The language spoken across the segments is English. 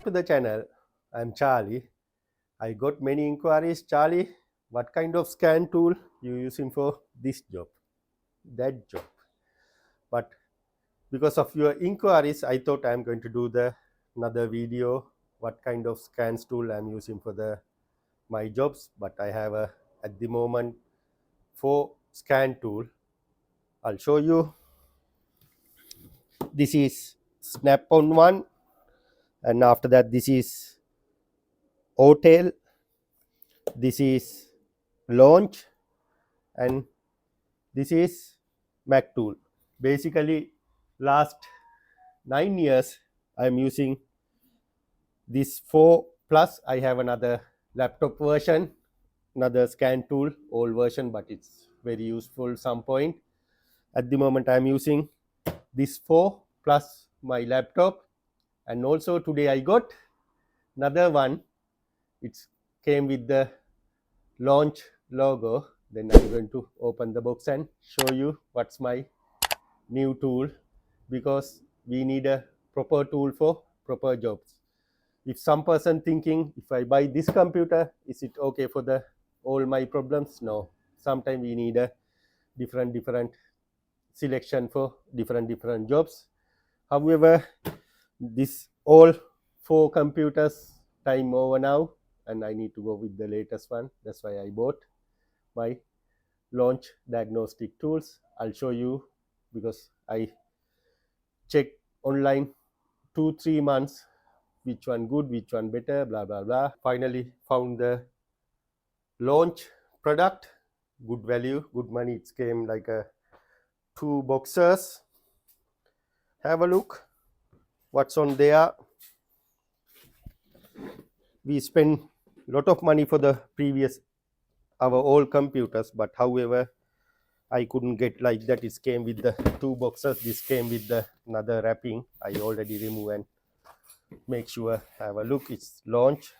to the channel. I'm Charlie. I got many inquiries. Charlie, what kind of scan tool you using for this job, that job? But because of your inquiries, I thought I'm going to do another video what kind of scans tool I'm using for my jobs. But I have at the moment 4 scan tool. I'll show you. This is Snap-on one, and after that this is Autel, this is Launch, and this is Mac tool. Basically last 9 years I'm using this 4, plus I have another laptop version, another scan tool, old version, but it's very useful some point. At the moment I'm using this 4 plus my laptop, and also today I got another one. It came with the Launch logo. Then I'm going to open the box and show you what's my new tool, because we need a proper tool for proper jobs. If some person thinking, if I buy this computer, is it okay for all my problems? No. Sometimes we need a different selection for different jobs. However, this all 4 computers time over now, and I need to go with the latest one. That's why I bought my Launch diagnostic tools. I'll show you, because I checked online 2-3 months which one good, which one better, blah blah blah. Finally found the Launch product. Good value, good money. It came like 2 boxes. Have a look what's on there. We spent a lot of money for the previous our old computers, but however I couldn't get like that. It came with the 2 boxes. This came with another wrapping. I already remove and make sure. Have a look. It's Launch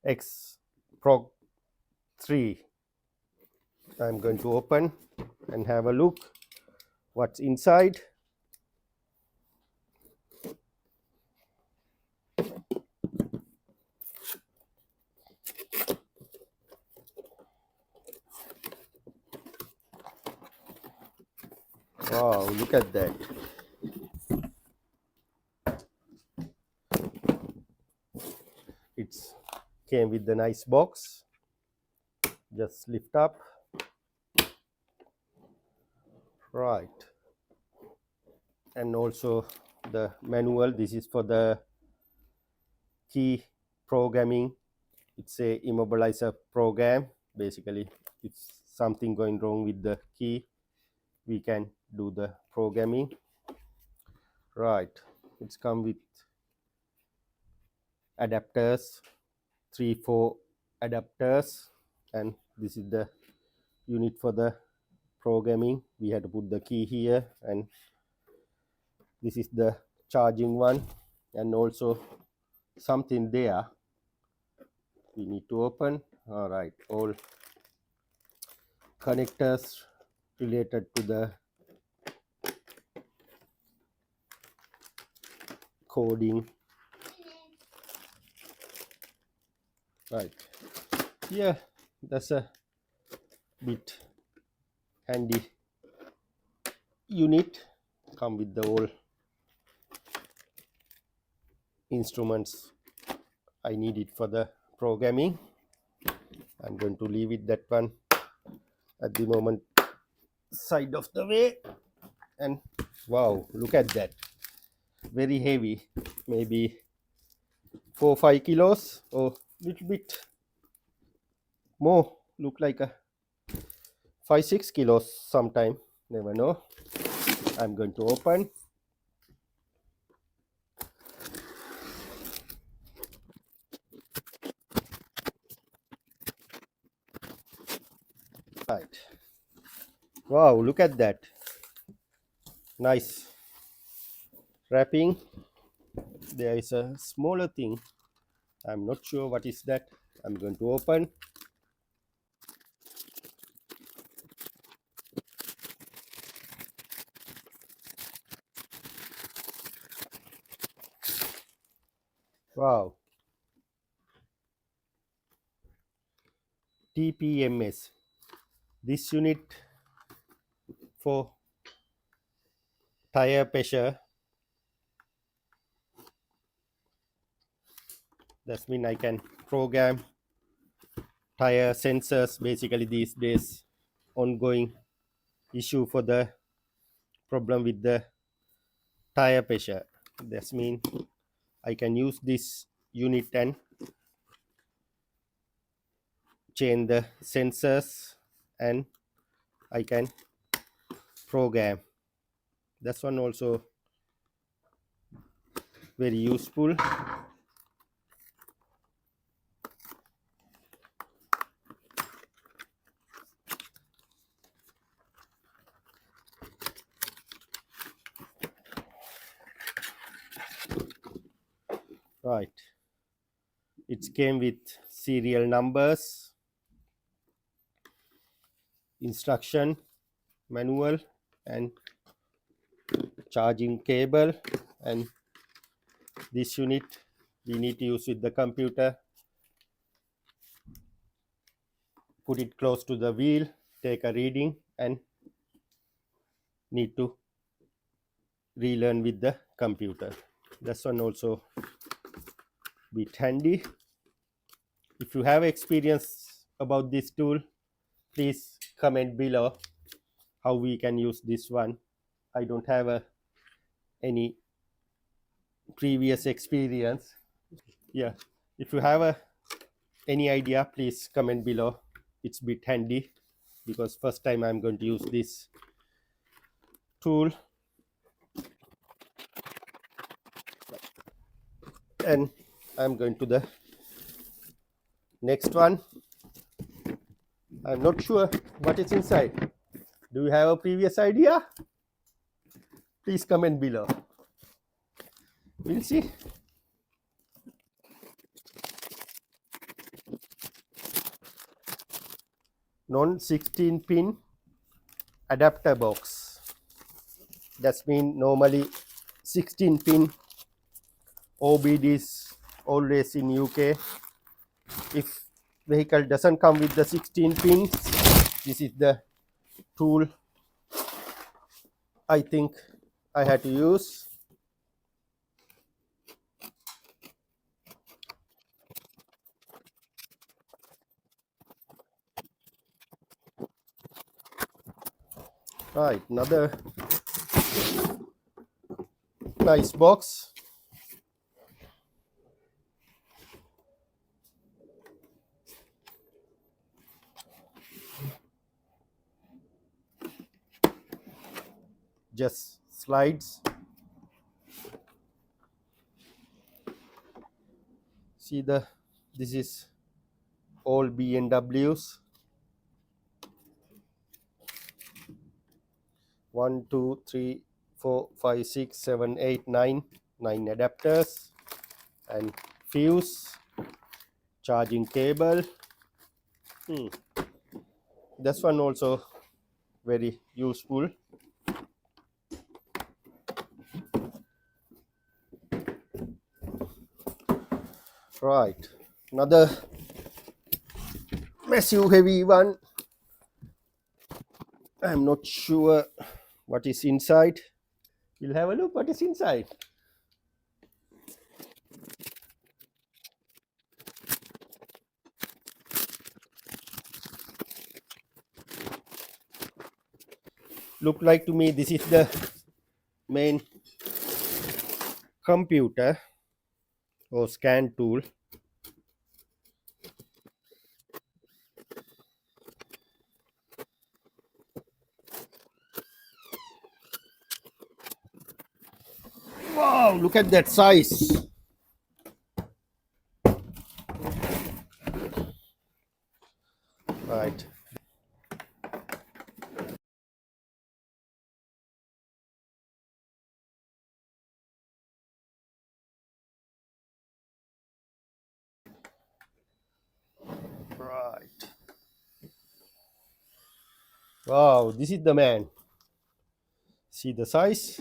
X431. I'm going to open and have a look what's inside. Wow, look at that. It came with the nice box. Just lift up. Right. And also the manual. This is for the key programming. It's a immobilizer program. Basically, if something going wrong with the key, we can do the programming. Right. It's come with adapters, 3-4 adapters, and this is the unit for the programming. We had to put the key here, and this is the charging one, and also something there we need to open. All right, all connectors related to the coding. Right, yeah, that's a bit handy unit. Come with the whole instruments I need it for the programming. I'm going to leave it that one at the moment side of the way. And wow, look at that, very heavy, maybe 4-5 kilos or little bit more, look like a 5-6 kilos sometime, never know. I'm going to open. Right, wow, look at that, nice wrapping. There is a smaller thing, I'm not sure what is that. I'm going to open. Wow. TPMS. This unit for tire pressure. That means I can program tire sensors. Basically, these days, ongoing issue for the problem with the tire pressure. That means I can use this unit and change the sensors, and I can program. That's one also very useful. Right, it came with serial numbers, instruction manual, and charging cable. And this unit we need to use with the computer. Put it close to the wheel, take a reading, and need to relearn with the computer. That's one also bit handy. If you have experience about this tool, please comment below how we can use this one. I don't have any previous experience. Yeah, if you have any idea, please comment below. It's a bit handy because first time I'm going to use this tool. And I'm going to the next one. I'm not sure what is inside. Do you have a previous idea? Please comment below. We'll see. Non-16 pin adapter box. That means normally 16 pin OBDs always in UK. If vehicle doesn't come with the 16 pins, this is the tool I think I had to use. Right, another nice box. Just slides. See this is all BMWs. 1, 2, 3, 4, 5, 6, 7, 8, 9 adapters and fuse, charging cable. This one also very useful. Right, another massive heavy one. I'm not sure what is inside. We'll have a look what is inside. Look like to me this is the main computer or scan tool. Wow, look at that size. Right. Right. Wow, this is the man. See the size.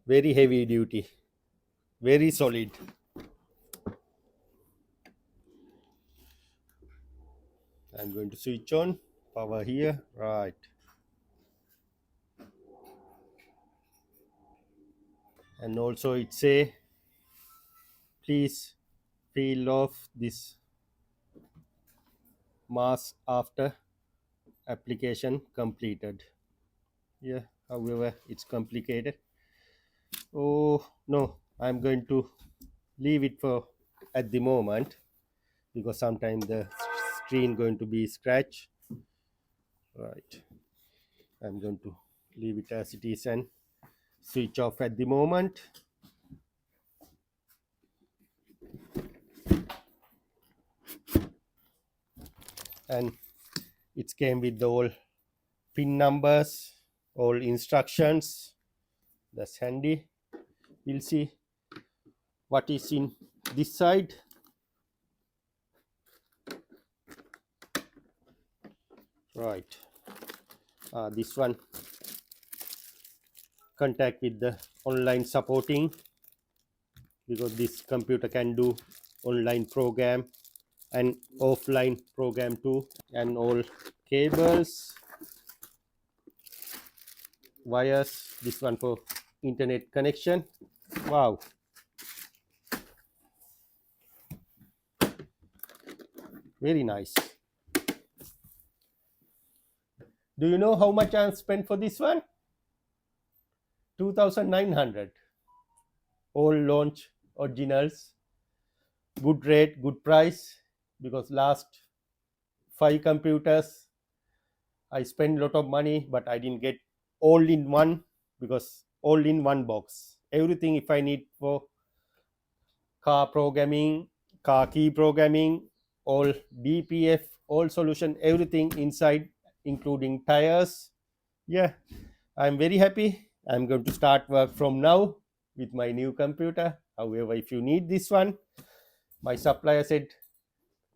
very heavy duty, very solid. I'm going to switch on power here, right. And also it say please peel off this mask after application completed. Yeah, however it's complicated. Oh no, I'm going to leave it for at the moment because sometimes the screen going to be scratched, right. I'm going to leave it as it is and switch off at the moment. And it came with the all pin numbers, all instructions. That's handy. We'll see what is in this side. Right. This one, contact with the online supporting, because this computer can do online program and offline program too. And all cables, wires, this one for internet connection. Wow, very nice. Do you know how much I spent for this one? 2,900. All launch originals, good rate, good price, because last 5 computers I spent a lot of money, but I didn't get all in one, because all in one box, everything if I need for car programming, car key programming, all DPF, all solution, everything inside, including tires. Yeah, I'm very happy. I'm going to start work from now with my new computer. However, if you need this one, my supplier said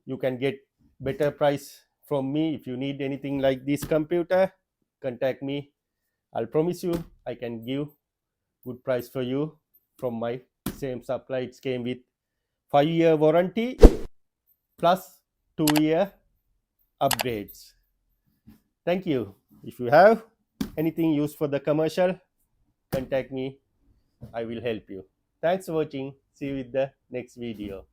you can get better price from me. If you need anything like this computer, contact me. I'll promise you I can give good price for you from my same supply. It came with 5-year warranty plus 2-year upgrades. Thank you. If you have anything used for the commercial, contact me. I will help you. Thanks for watching. See you with the next video.